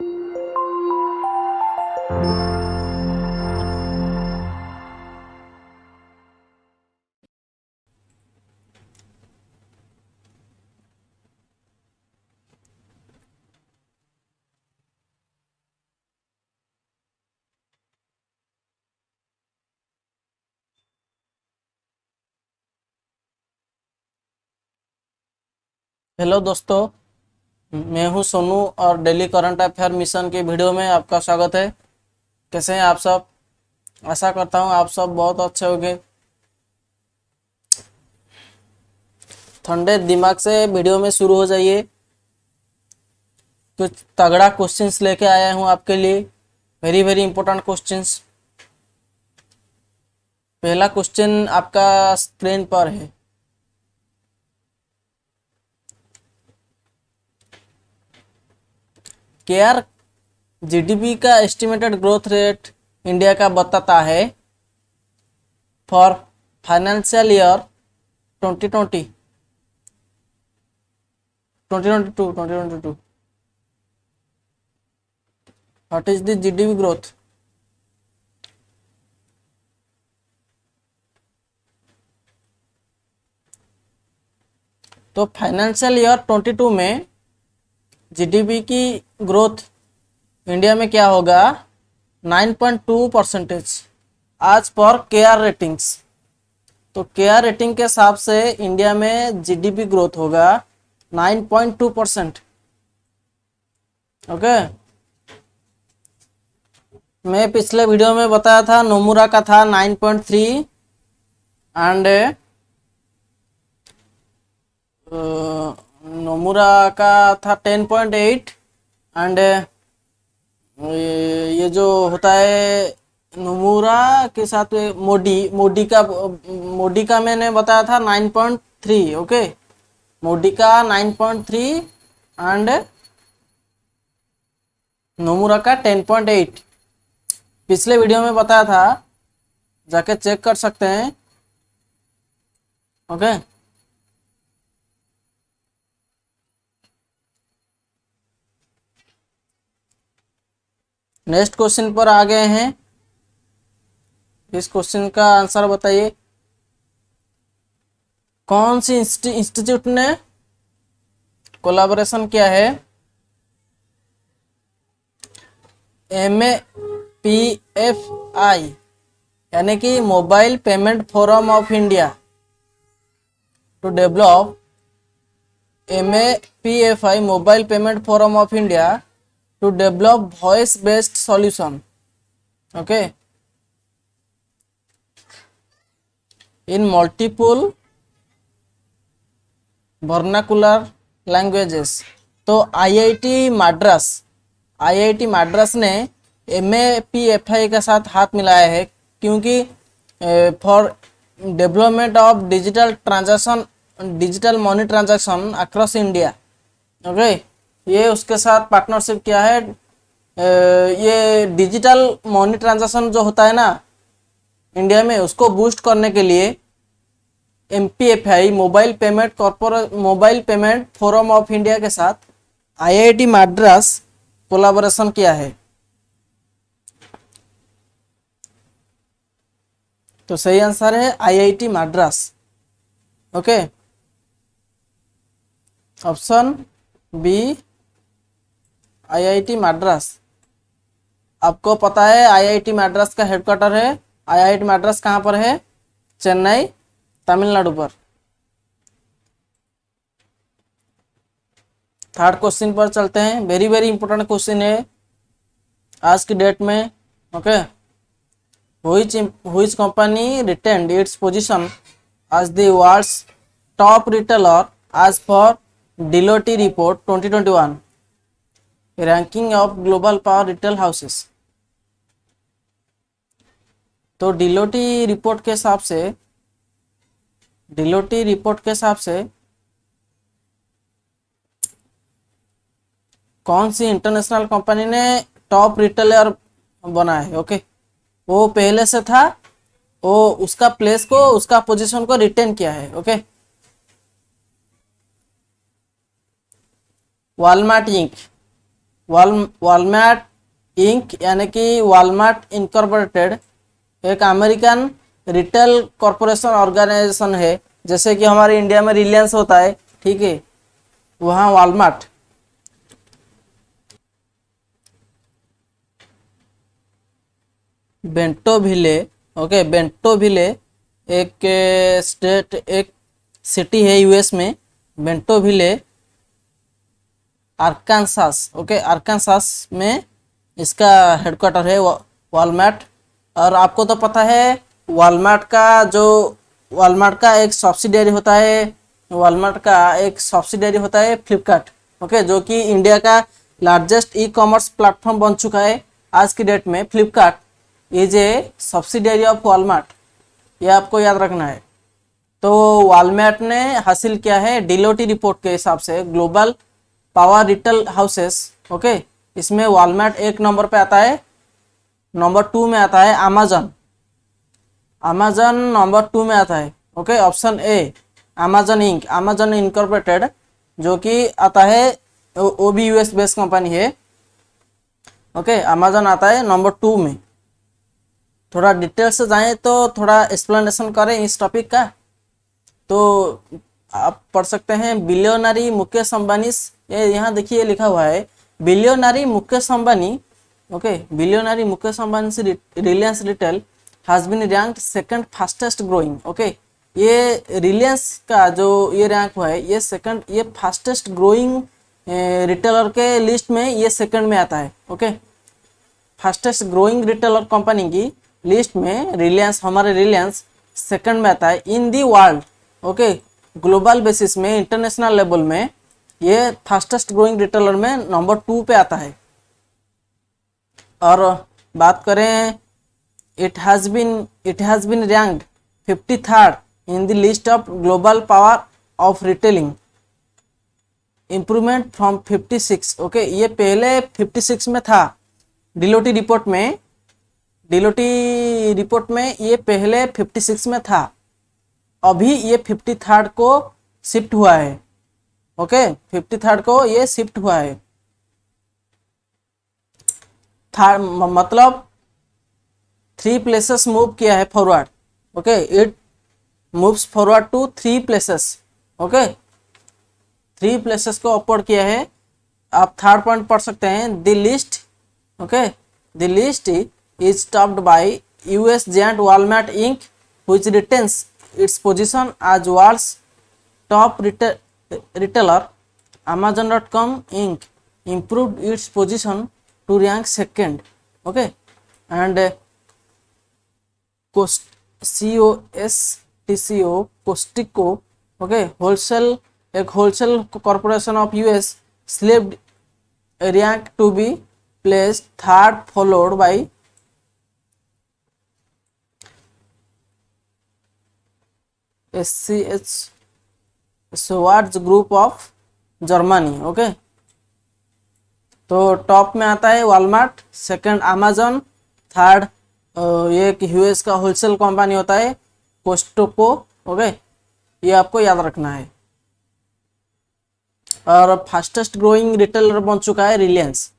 Hello दोस्तों, मैं हूं सोनू और डेली करंट अफेयर मिशन की वीडियो में आपका स्वागत है। कैसे हैं आप सब? आशा करता हूं आप सब बहुत अच्छे होंगे। ठंडे दिमाग से वीडियो में शुरू हो जाइए। कुछ तगड़ा क्वेश्चंस लेके आया हूं आपके लिए, वेरी वेरी इंपॉर्टेंट क्वेश्चंस। पहला क्वेश्चन आपका स्क्रीन पर है। केआर जीडीपी का एस्टिमेटेड ग्रोथ रेट इंडिया का बताता है for financial year 2020 2022। What is the GDP growth? तो फाइनेंशियल ईयर 22 में जीडीपी की ग्रोथ इंडिया में क्या होगा? 9.2% आज पर केआर रेटिंग्स। तो केआर रेटिंग के हिसाब से इंडिया में जीडीपी ग्रोथ होगा 9.2%। ओके, मैं पिछले वीडियो में बताया था नोमुरा का था 9.3 एंड नोमुरा का था 10.8 एंड ये जो होता है नोमुरा के साथ मोडी का मैंने बताया था 9.3। ओके, मोडी का 9.3 एंड नोमुरा का 10.8 पिछले वीडियो में बताया था, जाके चेक कर सकते हैं। ओके, नेक्स्ट क्वेश्चन पर आ गए हैं। इस क्वेश्चन का आंसर बताइए। कौन सी इंस्टीट्यूट ने कोलैबोरेशन किया है MAPFI यानी कि mobile payment forum of India to develop MAPFI mobile payment forum of India to develop voice based solution. Okay, in multiple vernacular languages. तो आईआईटी मद्रास ने MAPFI के साथ हाथ मिलाया है, क्योंकि for development of digital money transaction across India. Okay, ये उसके साथ पार्टनरशिप किया है। ये डिजिटल मनी ट्रांजैक्शन जो होता है ना इंडिया में, उसको बूस्ट करने के लिए MPFI mobile payment forum of India के साथ आईआईटी मद्रास कोलैबोरेशन किया है। तो सही आंसर है IIT Madras. Okay, option B IIT Madras. आपको पता है आईआईटी मद्रास का हेडक्वार्टर है। आईआईटी मद्रास कहाँ पर है? चेन्नई, तमिलनाडु पर। थर्ड क्वेश्चन पर चलते हैं। वेरी वेरी इंपॉर्टेंट क्वेश्चन है आज की डेट में। Okay, which company retained its position as the world's top retailer as per Deloitte report 2021 ranking of global power retail houses। तो डिलोटी रिपोर्ट के हिसाब से कौन सी इंटरनेशनल कंपनी ने टॉप रिटेलर बना है? ओके, वो पहले से था, वो उसका प्लेस को, उसका पोजीशन को रिटेन किया है। Okay, Walmart Inc Walmart Inc यानी कि वॉलमार्ट इनकॉर्पोरेटेड एक अमेरिकन रिटेल कॉरपोरेशन ऑर्गेनाइजेशन है, जैसे कि हमारे इंडिया में रिलायंस होता है, ठीक है, वहाँ वॉलमार्ट। बेंटोविले, ओके, बेंटोविले एक स्टेट, एक सिटी है यूएस में, बेंटोविले आरकानसास, ओके, आरकानसास में इसका हेडक्वार्टर है वॉलमार्ट। और आपको तो पता है वॉलमार्ट का एक सब्सिडियरी होता है, फ्लिपकार्ट, ओके, जो कि इंडिया का लार्जेस्ट ई कॉमर्स प्लेटफॉर्म बन चुका है आज की डेट में। Flipkart is a subsidiary of Walmart, ये आपको याद रखना है। तो वॉलमार्ट ने हासिल किया है डिलोटी रिपोर्ट के हिसाब से global power retail houses, okay, इसमें वॉलमार्ट एक नंबर पे आता है। नंबर 2 में आता है अमेजन नंबर 2 में आता है, okay. Option A Amazon Inc, Amazon incorporated, जो कि आता है, वो भी यूएस बेस्ड कंपनी है, ओके। अमेजन आता है नंबर 2 में। थोड़ा डिटेल से जाएं तो थोड़ा एक्सप्लेनेशन करें इस टॉपिक का, तो आप पढ़ सकते हैं बिलियनरी मुकेश अंबानी, ये यहाँ देखिए लिखा हुआ है billionaire Mukesh Ambani, okay, billionaire Mukesh Ambani से Reliance retail has been ranked second fastest growing, okay. ये रिलायंस का जो ये रैंक हुआ है, ये सेकंड, ये फास्टेस्ट ग्रोइंग रिटेलर के लिस्ट में ये सेकंड में आता है, okay. Fastest growing retailer company की लिस्ट में रिलायंस, हमारे रिलायंस सेकंड में आता है in the world, okay. Global basis में, इंटरनेशनल लेवल में ये फास्टेस्ट ग्रोइंग रिटेलर में नंबर 2 पे आता है। और बात करें, it has been ranked 53rd in the list of global power of retailing, improvement from 56, okay. ये पहले 56 में था डिलोटी रिपोर्ट में ये पहले 56 में था, अभी ये 53rd को शिफ्ट हुआ है, ओके, 53rd को ये शिफ्ट हुआ है। मतलब 3 प्लेसेस मूव किया है forward, okay, it moves forward to 3 places, okay, 3 places को अपवर्ड किया है। आप थर्ड पॉइंट पढ़ सकते हैं, the list, okay, the list is topped by US giant Walmart Inc which retains its position as world's top retailer. Amazon.com Inc. improved its position to rank second, okay, and Costco, okay, एक wholesale corporation of US slipped rank to be placed third, followed by SCH Swarts group of Germany, okay. तो top में आता है Walmart, second Amazon, third ये एक US का wholesale company होता है कोस्टको, ओके, ये आपको याद रखना है। और फास्टेस्ट ग्रोइंग रिटेलर बन चुका है रिलायंस,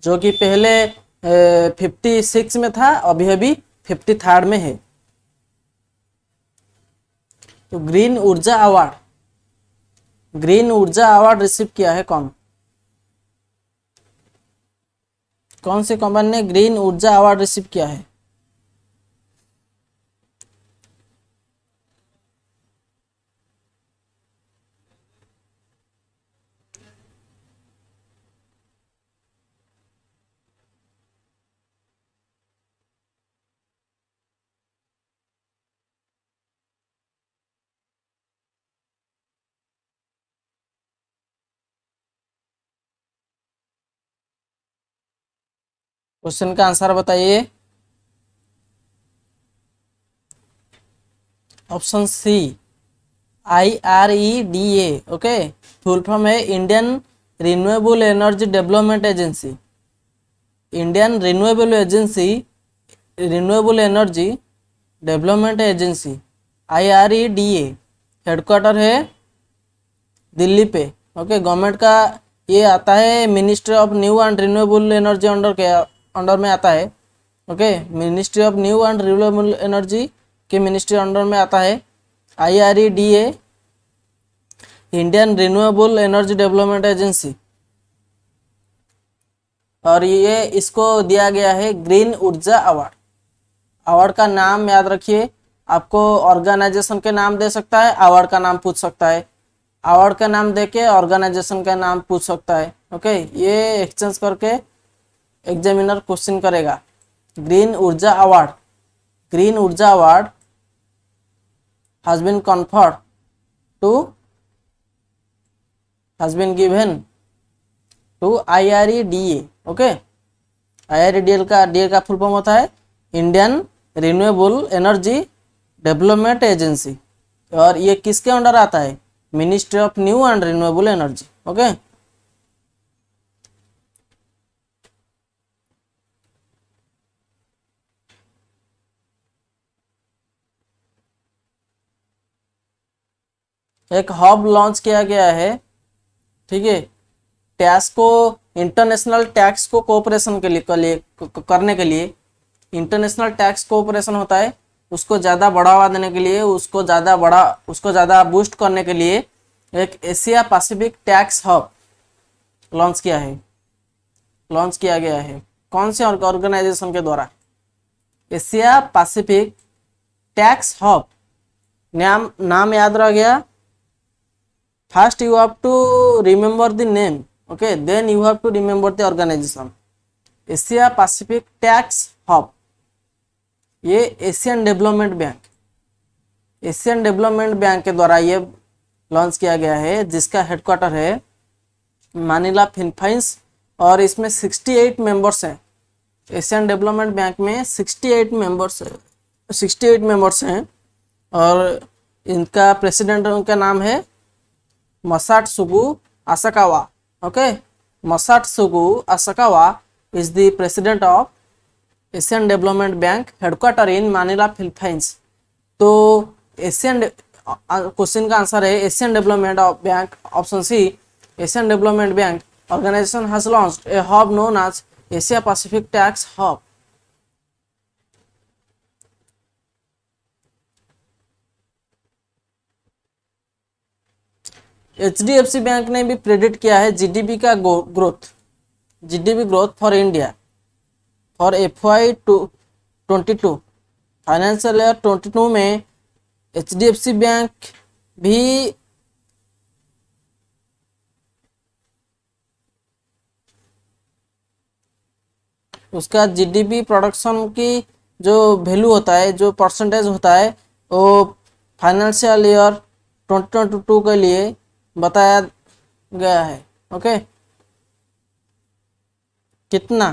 जो कि पहले 56 में था, अभी 53rd में है। तो ग्रीन ऊर्जा अवार्ड रिसीव किया है कौन सी कंपनी ने ग्रीन ऊर्जा अवार्ड रिसीव किया है? क्वेश्चन का आंसर बताइए। Option C IREDA, okay, full form है Indian renewable energy development agency. Indian renewable energy development agency IREDA, headquarter है दिल्ली पे, ओके। गवर्नमेंट का ये आता है ministry of new and renewable energy under के अंडर में आता है। Okay, ministry of new and renewable energy के मिनिस्ट्री अंडर में आता है। IREDA, Indian renewable energy development agency, और ये इसको दिया गया है ग्रीन ऊर्जा अवार्ड। अवार्ड का नाम याद रखिए, आपको ऑर्गेनाइजेशन के नाम दे सकता है, अवार्ड का नाम पूछ सकता है, अवार्ड का नाम देके ऑर्गेनाइजेशन का नाम पूछ सकता है। ओके, ये एक्सचेंज करके एग्जामिनर क्वेश्चन करेगा। ग्रीन ऊर्जा अवार्ड, ग्रीन ऊर्जा award has been conferred to has been given to IREDA। Okay, IREDA का फुल फॉर्म होता है Indian renewable energy development agency, और ये किसके अंडर आता है? Ministry of new and renewable energy. Okay, एक हब लॉन्च किया गया है, ठीक है, टैक्स को, इंटरनेशनल टैक्स को कोऑपरेशन के लिए करने के लिए, इंटरनेशनल टैक्स कोऑपरेशन होता है, उसको ज़्यादा बढ़ावा देने के लिए, उसको ज़्यादा बूस्ट करने के लिए एक Asia Pacific tax hub launch किया गया है। कौन से ऑर्गेनाइजेशन के द्वारा? Asia Pacific tax hub. नाम याद रह गया? First you have to remember the name, okay, then you have to remember the organization। Asia Pacific tax hub, ये एशियन डेवलपमेंट बैंक के द्वारा ये लॉन्च किया गया है, जिसका हेडक्वार्टर है मानिला फिलीपींस, और इसमें 68 मेंबर्स हैं। एशियन डेवलपमेंट बैंक में 68 मेंबर्स हैं, और इनका प्रेसिडेंट, उनका नाम है Masatsugu Asakawa। Okay, Masatsugu Asakawa is the president of Asian Development Bank, headquarter in Manila, Philippines। तो एशियन, क्वेश्चन का आंसर है Asian development bank, option C. Asian development bank organization has launched a hub known as Asia Pacific Tax Hub। HDFC bank ने भी predict किया है GDP growth for India for FY 22 financial year 22 में HDFC bank भी उसका GDP production की जो value होता है, जो परसेंटेज होता है, वो फाइनेंशियल ईयर 2022 के लिए बताया गया है। ओके, कितना?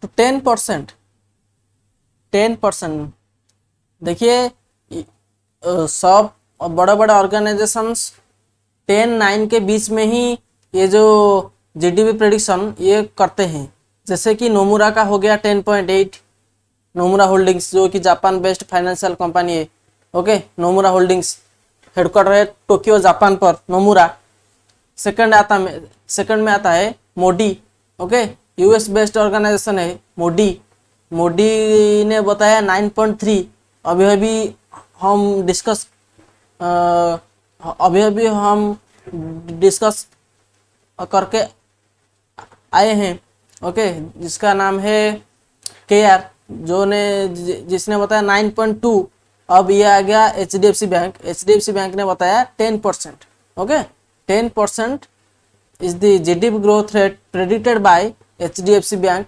तो 10%। देखिए, सब बड़े बड़े ऑर्गेनाइजेशंस 10-9 के बीच में ही ये जो जीडीपी प्रेडिक्शन ये करते हैं। जैसे कि नोमुरा का हो गया 10.8, नोमुरा होल्डिंग्स जो कि जापान बेस्ड फाइनेंशियल कंपनी है। ओके, नोमुरा होल्डिंग्स हेडक्वार्टर है टोक्यो जापान पर, नोमुरा। सेकंड में आता है मोडी। ओके, यूएस बेस्ड ऑर्गेनाइजेशन है मोडी ने बताया 9.3। अभी हम डिस्कस करके आए हैं। ओके, जिसका नाम है KR, जिसने बताया 9.2। अब ये आ गया HDFC बैंक ने बताया 10%। Okay, 10% is the GDP growth rate predicted by HDFC bank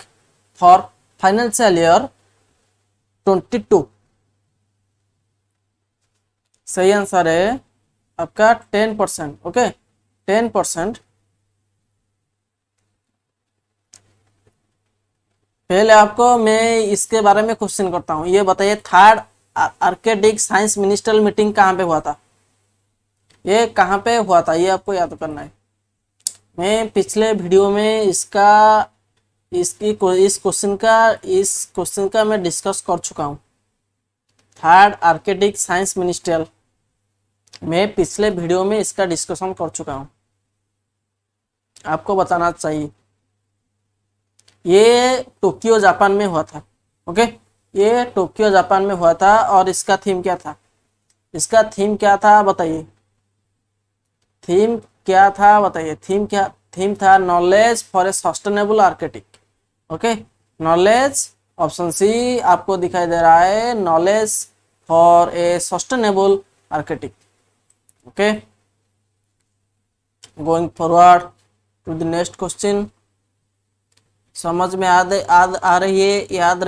for financial year 22। सही आंसर है आपका 10%। ओके, 10%। पहले आपको मैं इसके बारे में क्वेश्चन करता हूँ। ये बताइए, third Arctic science ministerial meeting कहाँ पे हुआ था? ये कहाँ पे हुआ था, ये आपको याद करना है। मैं पिछले वीडियो में इस क्वेश्चन का मैं डिस्कस कर चुका हूँ। Third architect science ministerial. मैं पिछले वीडियो में इसका डिस्कशन कर चुका हूँ, आपको बताना चाहिए। ये टोक्यो जापान में हुआ था। ओके, ये टोक्यो जापान में हुआ था। और इसका थीम क्या था? इसका थीम क्या था बताइए? थीम क्या था बताइए? थीम क्या थीम था? Knowledge for a sustainable architect. Okay, knowledge, option C आपको दिखाई दे रहा है, knowledge for a sustainable architect. Okay, going forward to the next question. समझ में आ रही है? याद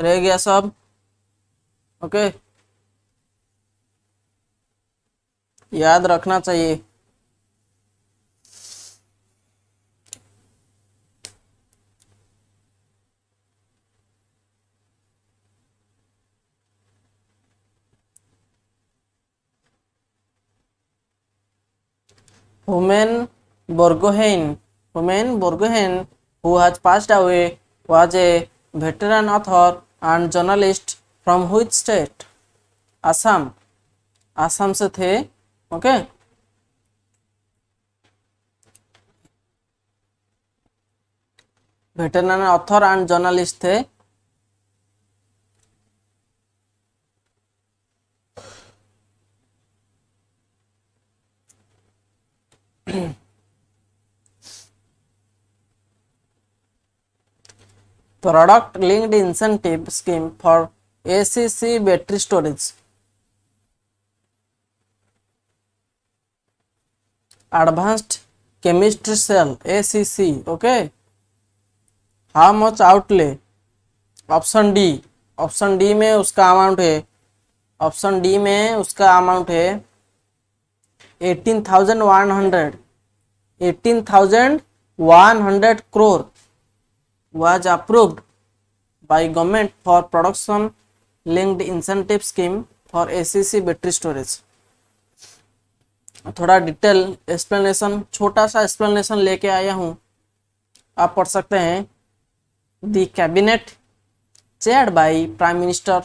रह गया सब? ओके, याद रखना चाहिए। Human Borgohain, who has passed away, was a veteran author and journalist from which state? Assam. Assam से थे। Okay, veteran author and journalist थे। Product linked incentive scheme for ACC battery storage. Advanced chemistry cell ACC. Okay, how much outlay? Option D में उसका amount है, option D में उसका amount है 18,100 crore was approved by government for production linked incentive scheme for ACC battery storage। थोड़ा detail explanation, छोटा सा explanation लेके आया हूँ, आप पढ़ सकते हैं। The cabinet chaired by Prime Minister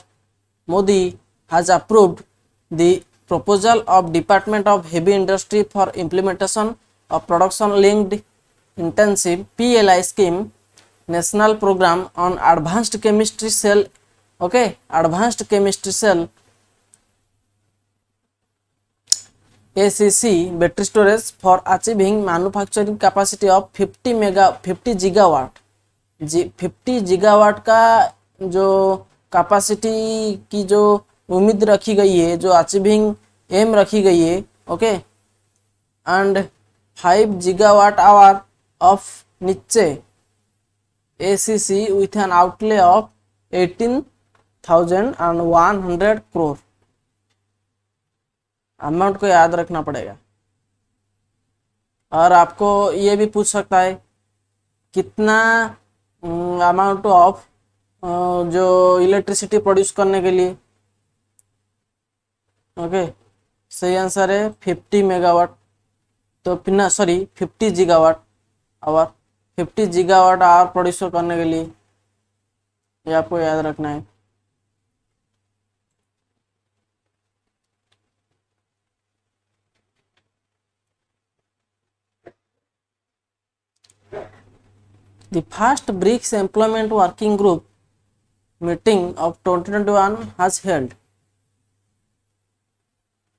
Modi has approved the proposal of Department of Heavy Industry for implementation of production linked intensive PLI scheme, national program on advanced chemistry cell। okay, advanced chemistry cell ACC battery storage for achieving manufacturing capacity of 50 gigawatt। 50 gigawatt का जो capacity की जो उम्मीद रखी गई है, जो achieving M रखी गई है। Okay, and 5 gigawatt hour of नीचे ACC with an outlay of 18,100 crore। Amount को याद रखना पड़ेगा। और आपको ये भी पूछ सकता है कितना अमाउंट ऑफ जो इलेक्ट्रिसिटी प्रोड्यूस करने के लिए। ओके, सही आंसर है 50 मेगावाट। तो पिना sorry 50 gigawatt hour, 50 gigawatt hour produce करने के लिए, ये आपको याद रखना है। The first BRICS Employment Working Group meeting of 2021 has held।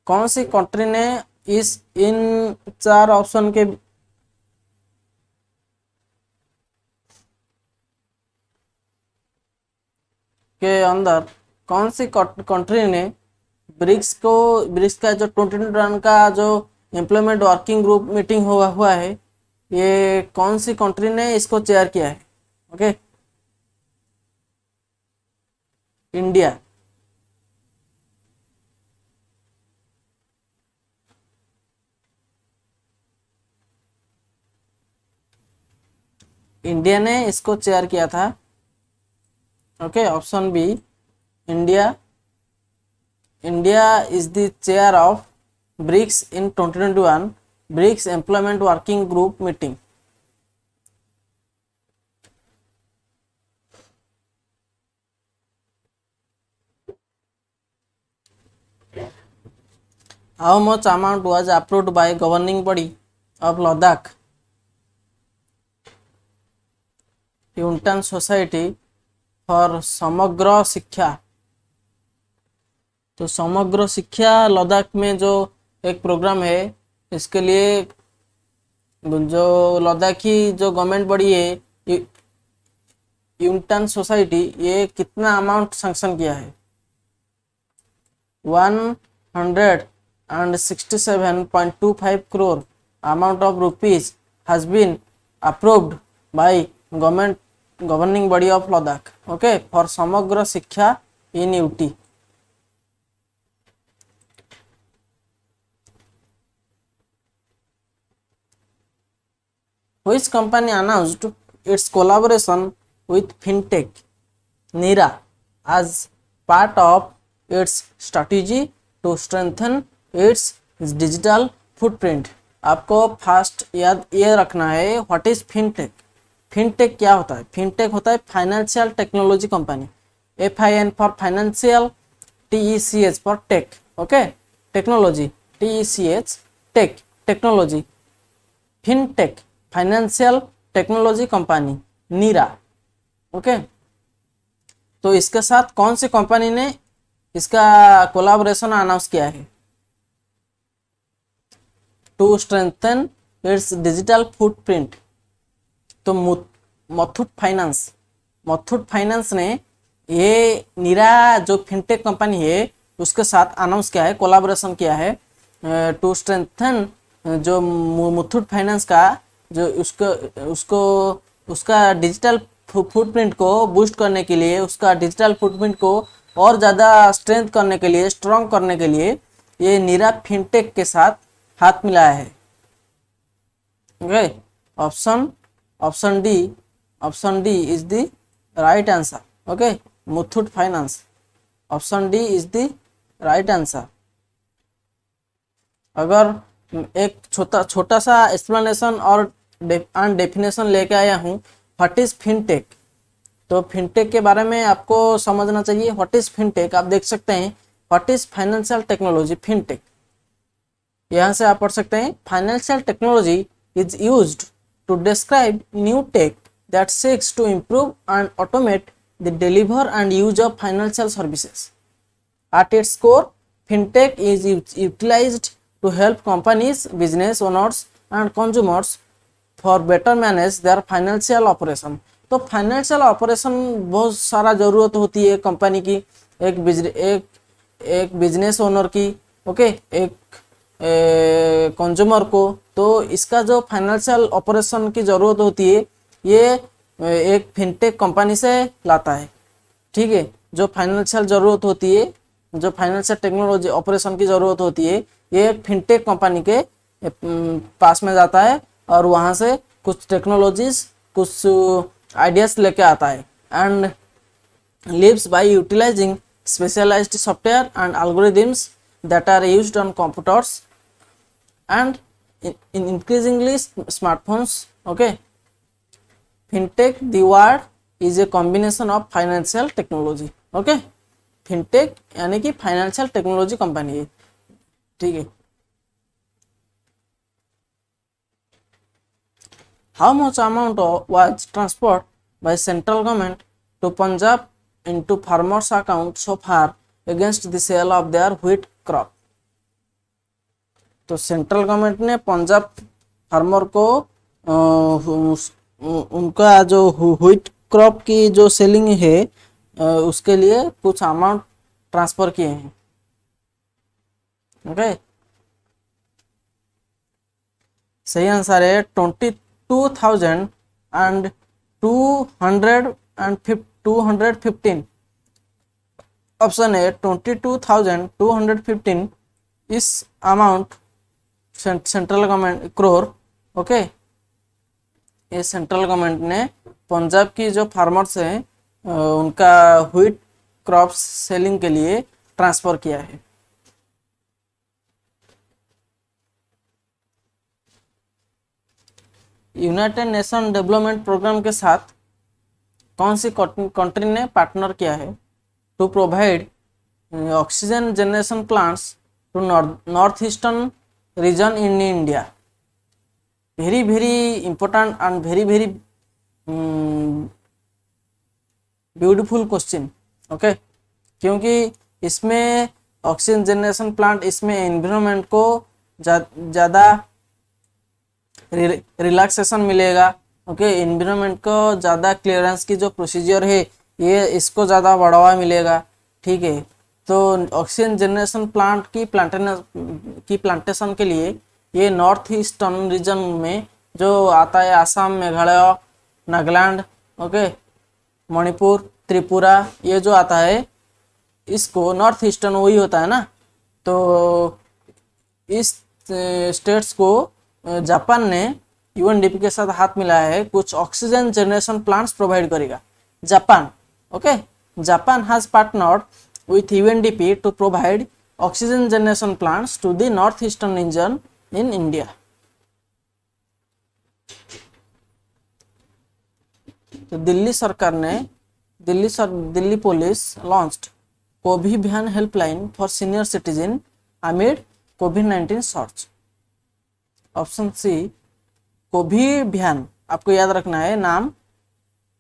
कौन सी कंट्री ने इन 4 ऑप्शन के अंदर कौन सी कंट्री ने ब्रिक्स का जो 2021 का जो एम्प्लॉयमेंट वर्किंग ग्रुप मीटिंग हुआ है, ये कौन सी कंट्री ने इसको चेयर किया है? Okay, India. इंडिया ने इसको चेयर किया था। Okay, option B, India is the chair of BRICS in 2021 BRICS employment working group meeting. How much amount was approved by governing body of Ladakh union society for Samagra Shiksha. तो समग्र शिक्षा लद्दाख में जो एक प्रोग्राम है, इसके लिए जो लद्दाखी जो गवर्नमेंट बॉडी है यूनियन सोसाइटी, ये कितना अमाउंट सैंक्शन किया है? 167.25 crore amount of rupees has been approved by governing body of Ladakh, okay, for Samagra Shiksha in UT. Which company announced its collaboration with fintech NIRA as part of its strategy to strengthen its digital footprint? आपको first याद ये रखना है, what is fintech. Fintech क्या होता है? Fintech होता है financial technology company. FIN for financial, TECH for tech, okay, technology, TECH tech, technology, fintech financial technology company, Nira, okay. तो इसके साथ कौन सी कंपनी ने इसका कोलैबोरेशन अनाउंस किया है? To strengthen its digital footprint. तो मुथूट फाइनेंस ने ये नीरा जो फिनटेक कंपनी है उसके साथ अनाउंस किया है, कोलैबोरेशन किया है, टू स्ट्रेंथन जो मुथूट फाइनेंस का जो उसका डिजिटल फुटप्रिंट को बूस्ट करने के लिए, उसका डिजिटल फुटप्रिंट को और ज़्यादा स्ट्रेंथ करने के लिए, स्ट्रॉन्ग करने के लिए ये नीरा फिनटेक के साथ हाथ मिलाया है, okay. Option D is the right answer, okay, Muthoot finance, option D is the right answer. अगर एक छोटा सा एक्सप्लेनेशन और डेफिनेशन लेके आया हूँ, व्हाट इज फिनटेक। तो फिनटेक के बारे में आपको समझना चाहिए। व्हाट इज फिनटेक, आप देख सकते हैं, what is financial technology, fintech, यहाँ से आप पढ़ सकते हैं, financial technology is used to describe new tech that seeks to improve and automate the deliver and use of financial services. At its core, fintech is utilized to help companies, business owners and consumers for better manage their financial operation। तो financial operation बहुत सारा ज़रूरत होती है company की, एक business owner की, okay, एक कंज्यूमर को। तो इसका जो फाइनेंशियल ऑपरेशन की ज़रूरत होती है ये एक फिनटेक कंपनी से लाता है, ठीक है। जो फाइनेंशियल ज़रूरत होती है, जो फाइनेंशियल टेक्नोलॉजी ऑपरेशन की ज़रूरत होती है, ये फिनटेक कंपनी के पास में जाता है और वहाँ से कुछ टेक्नोलॉजीज, कुछ आइडियाज लेके आता है, and lives by utilizing specialized software and algorithms that are used on computers and in increasingly smartphones, okay. Fintech the word is a combination of financial technology, okay. Fintech यानी कि financial technology company है, ठीक है। How much amount was transferred by central government to Punjab into farmers account so far against the sale of their wheat crop. तो central government ने Punjab farmer को उनका जो व्हीट क्रॉप की जो सेलिंग है उसके लिए कुछ अमाउंट ट्रांसफर किए हैं, ओके। सही आंसर है 22,215। ऑप्शन है 22,215 इस amount central government crore, okay, ये सेंट्रल गवर्नमेंट ने पंजाब की जो फार्मर्स हैं उनका व्हीट क्रॉप्स सेलिंग के लिए ट्रांसफर किया है। यूनाइटेड नेशन डेवलपमेंट प्रोग्राम के साथ कौन सी कंट्री ने पार्टनर किया है to provide oxygen generation plants to north eastern region in India. Very important and very beautiful question. Okay, क्योंकि इसमें ऑक्सीजन जनरेशन प्लांट, इसमें एनवायरनमेंट को ज़्यादा रिलैक्सेशन मिलेगा. ओके, एनवायरनमेंट को ज़्यादा क्लियरेंस की जो प्रोसीजर है ये इसको ज़्यादा बढ़ावा मिलेगा. ठीक है, तो ऑक्सीजन जनरेशन प्लांट की प्लांटेशन के लिए ये नॉर्थ ईस्टर्न रीजन में जो आता है, आसाम, मेघालय, नागालैंड, ओके, मणिपुर, त्रिपुरा, ये जो आता है इसको नॉर्थ ईस्टर्न वही होता है ना. तो इस स्टेट्स को जापान ने यूएनडीपी के साथ हाथ मिलाया है, कुछ ऑक्सीजन जनरेशन प्लांट्स प्रोवाइड करेगा Japan. Okay, Japan has partnered with UNDP to provide oxygen generation plants to the northeastern region in India. तो दिल्ली सरकार ने Delhi police launched covid helpline for senior citizen amid कोविड-19 सर्च. ऑप्शन सी कोभिड, आपको याद रखना है, नाम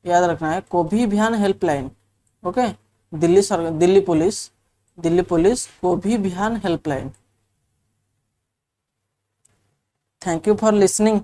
याद रखना है, covid helpline. Okay, Delhi police covid helpline. Thank you for listening.